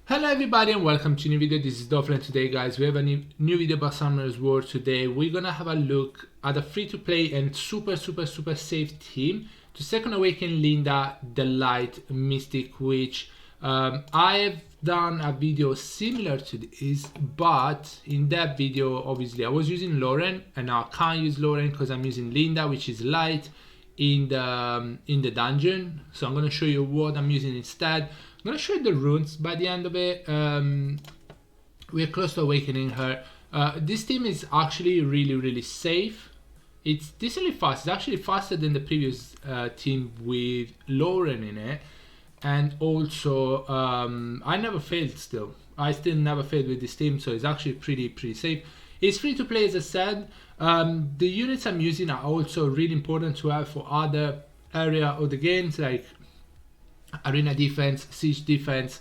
Hello everybody and welcome to a new video. This is Dofre and today guys we have a new video about Summoner's War. Today we're gonna have a look at a free-to-play and super safe team to Second Awaken Linda the Light Mystic, which I have done a video similar to this, but in that video obviously I was using Lauren and now I can't use Lauren because I'm using Linda, which is light in the dungeon. So I'm going to show you what I'm using instead. I'm going to show you the runes by the end of it. We're close to awakening her. This team is actually really safe. It's decently fast. It's actually faster than the previous team with Lauren in it. And also I never failed still. I still never failed with this team, so it's actually pretty safe. It's free to play, as I said. The units I'm using are also really important to have for other area of the games, like arena defense, siege defense,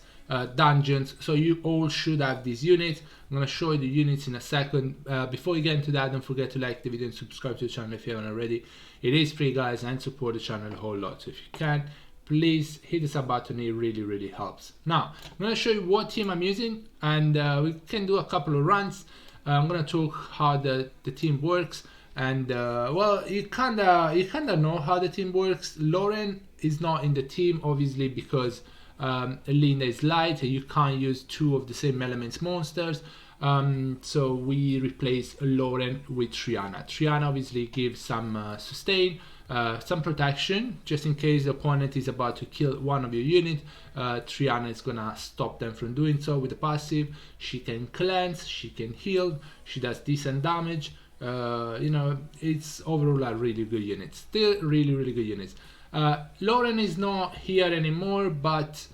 dungeons. So you all should have these units. I'm going to show you the units in a second. Before you get into that, don't forget to like the video and subscribe to the channel if you haven't already. It is free, guys, and support the channel a whole lot. So if you can, please hit the sub button. It really helps. Now I'm going to show you what team I'm using, and we can do a couple of runs. I'm gonna talk how the team works, and well, you kinda know how the team works. Lauren is not in the team obviously because Linda is light and you can't use two of the same elements monsters. So we replace Lauren with Triana. Triana obviously gives some sustain, some protection, just in case the opponent is about to kill one of your units. Triana is gonna stop them from doing so with the passive. She can cleanse, she can heal, she does decent damage. You know, it's overall a really good unit. Still really good units. Lauren is not here anymore, but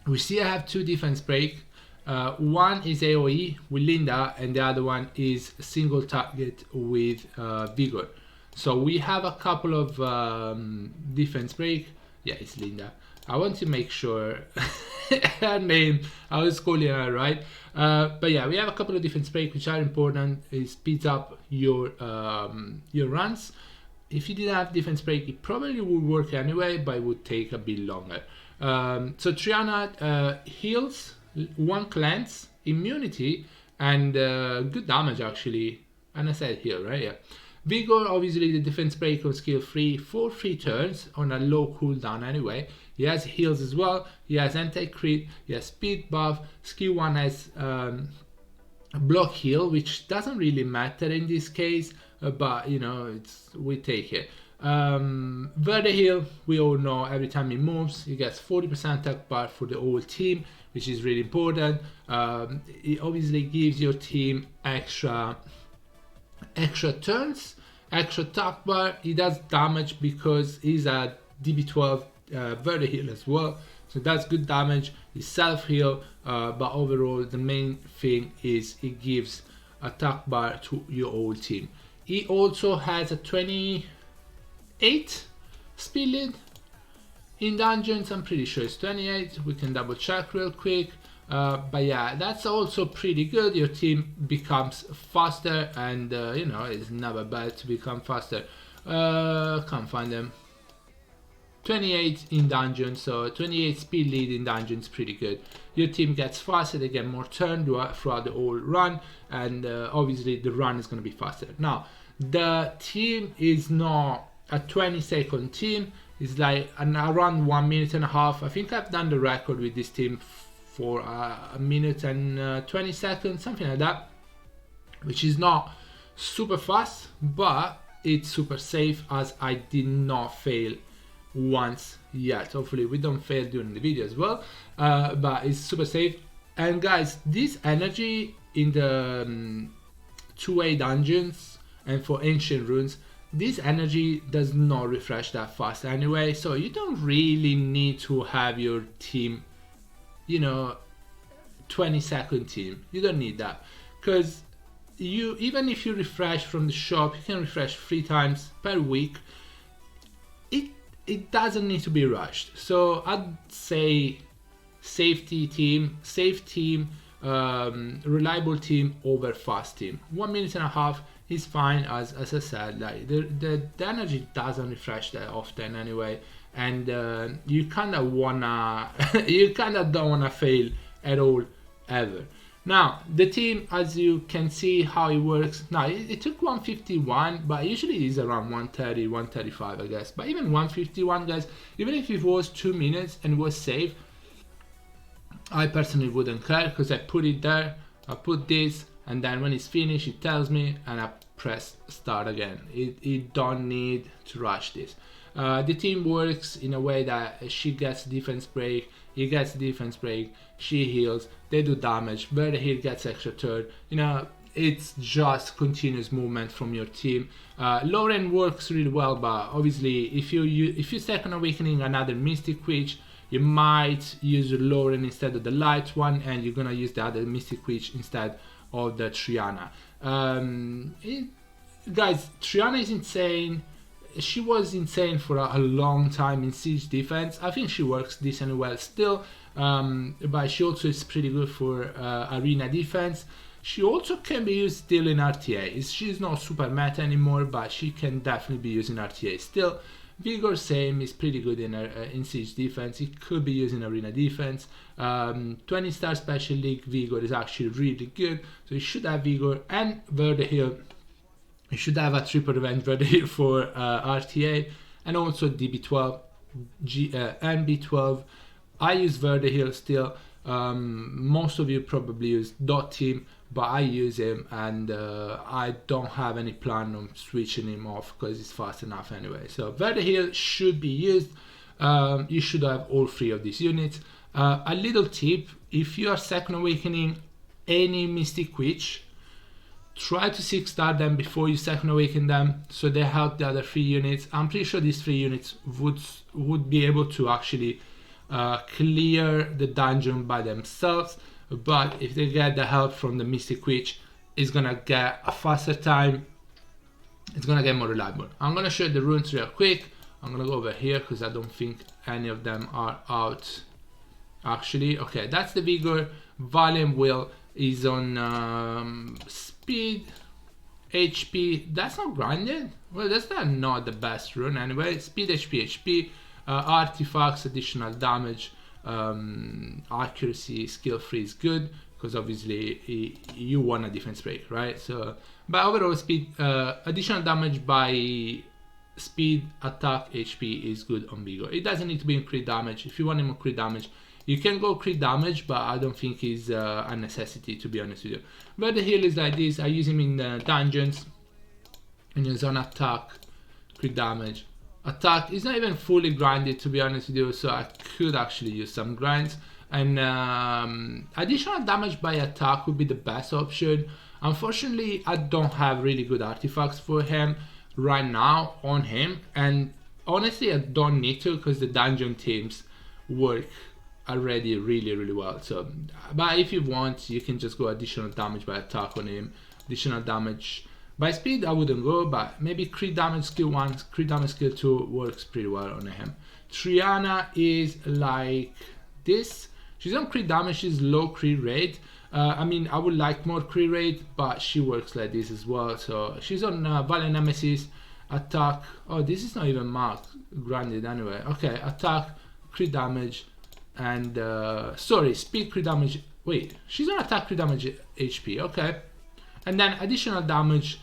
we still have two defense break. One is AoE with Linda and the other one is single target with Vigor. So we have a couple of defense break. Yeah, it's Linda. I want to make sure her name, I was calling her right. But yeah, we have a couple of defense break which are important. It speeds up your runs. If you didn't have defense break, it probably would work anyway, but it would take a bit longer. So Triana heals, one cleanse, immunity, and good damage actually. And I said heal, right? Yeah. Vigor, obviously the defense break on skill 3 for 3 turns on a low cooldown anyway. He has heals as well, he has anti-crit, he has speed buff, skill 1 has block heal, which doesn't really matter in this case, but you know, we take it. Verde heal, we all know every time he moves, he gets 40% attack bar for the whole team, which is really important. It obviously gives your team extra turns, extra attack bar. He does damage because he's a DB12 Verde heal as well, so that's good damage. He's self heal, but overall the main thing is it gives attack bar to your whole team. He also has a 28 speed lead in dungeons. I'm pretty sure it's 28. We can double check real quick. But yeah, that's also pretty good. Your team becomes faster, and you know, it's never bad to become faster. Can't find them. 28 in dungeons, so 28 speed lead in dungeons, pretty good. Your team gets faster, they get more turn throughout the whole run, and obviously the run is going to be faster. Now, the team is not a 20-second team, it's like around 1 minute and a half. I think I've done the record with this team for a minute and 20 seconds, something like that, which is not super fast, but it's super safe as I did not fail once yet. Hopefully we don't fail during the video as well, but it's super safe. And guys, this energy in the 2A dungeons and for ancient runes, this energy does not refresh that fast anyway, so you don't really need to have your team, you know, 20-second team. You don't need that, because you, even if you refresh from the shop, you can refresh 3 times per week. It doesn't need to be rushed. So I'd say safe team, reliable team over fast team. 1 minute and a half is fine, as I said. Like the energy doesn't refresh that often anyway, and you kind of don't wanna fail at all ever. Now the team, as you can see how it works, now it took 151, but usually it is around 130, 135 I guess, but even 151 guys, even if it was 2 minutes and was safe, I personally wouldn't care, because I put it there, I put this, and then when it's finished it tells me and I press start again. It don't need to rush this. The team works in a way that she gets defense break, he gets defense break, she heals, they do damage, Verde Hill gets extra turn. You know, it's just continuous movement from your team. Lauren works really well, but obviously if you second awakening another Mystic Witch, you might use Lauren instead of the light one, and you're gonna use the other Mystic Witch instead of the Triana. Guys, Triana is insane. She was insane for a long time in siege defense. I think she works decently well still, but she also is pretty good for arena defense. She also can be used still in RTA. She's not super meta anymore, but she can definitely be used in RTA still. Vigor, same, is pretty good in siege defense. It could be used in arena defense. 20-star special league Vigor is actually really good, so you should have Vigor and Verde Hill. You should have a triple revenge Verde Hill for RTA, and also DB12 and B12. I use Verde Hill still. Most of you probably use Dot Team, but I use him, and I don't have any plan on switching him off because it's fast enough anyway. So Verde Hill should be used. You should have all 3 of these units. A little tip: if you are second awakening any Mystic Witch, try to 6-star them before you second awaken them, so they help the other 3 units. I'm pretty sure these 3 units would be able to actually clear the dungeon by themselves, but if they get the help from the Mystic Witch, it's gonna get a faster time, it's gonna get more reliable. I'm gonna show you the runes real quick. I'm gonna go over here because I don't think any of them are out actually. Okay, that's the Vigor. Valiant Will is on speed, HP. That's not grinded. Well, that's not the best rune anyway. Speed, HP, artifacts, additional damage, accuracy, skill free is good because obviously you want a defense break, right? So, but overall speed, additional damage by speed, attack, HP is good on Vigor. It doesn't need to be in crit damage. If you want him on crit damage, you can go crit damage, but I don't think it's a necessity, to be honest with you. But the heal is like this. I use him in the dungeons, and he's on attack, crit damage. Attack is not even fully grinded, to be honest with you, so I could actually use some grinds. And additional damage by attack would be the best option. Unfortunately, I don't have really good artifacts for him right now on him, and honestly I don't need to because the dungeon teams work already really well. So, but if you want, you can just go additional damage by attack on him, additional damage by speed. I wouldn't go, but maybe crit damage skill 1, crit damage skill 2 works pretty well on him. Triana is like this. She's on crit damage, she's low crit rate. I mean, I would like more crit rate, but she works like this as well. So she's on Valiant Nemesis, attack. Oh, this is not even marked, granted anyway. Okay, attack, crit damage, and sorry, speed, crit damage. Wait, she's on attack, crit damage, HP. Okay, and then additional damage.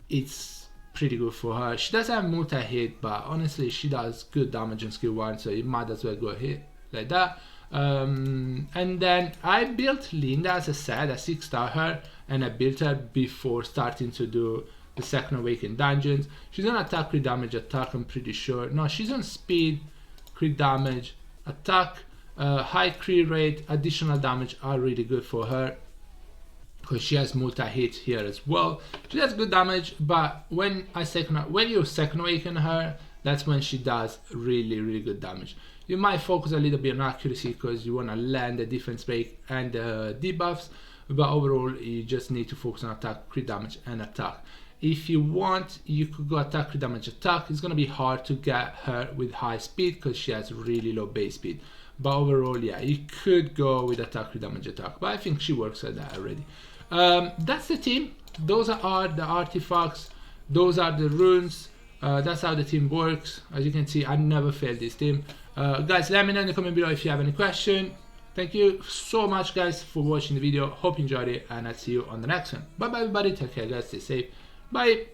It's pretty good for her. She does have multi-hit, but honestly, she does good damage on skill 1, so you might as well go hit like that. And then I built Linda, as I said, I 6-star her, and I built her before starting to do the second awakened dungeons. She's on attack, crit damage, attack, I'm pretty sure. No, she's on speed, crit damage, attack, high crit rate, additional damage are really good for her because she has multi-hit here as well. She does good damage, but when you second awaken her, that's when she does really good damage. You might focus a little bit on accuracy because you want to land the defense break and debuffs, but overall you just need to focus on attack, crit damage, and attack. If you want, you could go attack, crit damage, attack. It's going to be hard to get her with high speed because she has really low base speed. But overall, yeah, you could go with attack, crit damage, attack. But I think she works like that already. That's the team. Those are the artifacts. Those are the runes. That's how the team works. As you can see, I never failed this team. Guys, let me know in the comment below if you have any question. Thank you so much guys for watching the video. Hope you enjoyed it, and I'll see you on the next one. Bye bye everybody, take care guys, stay safe, bye.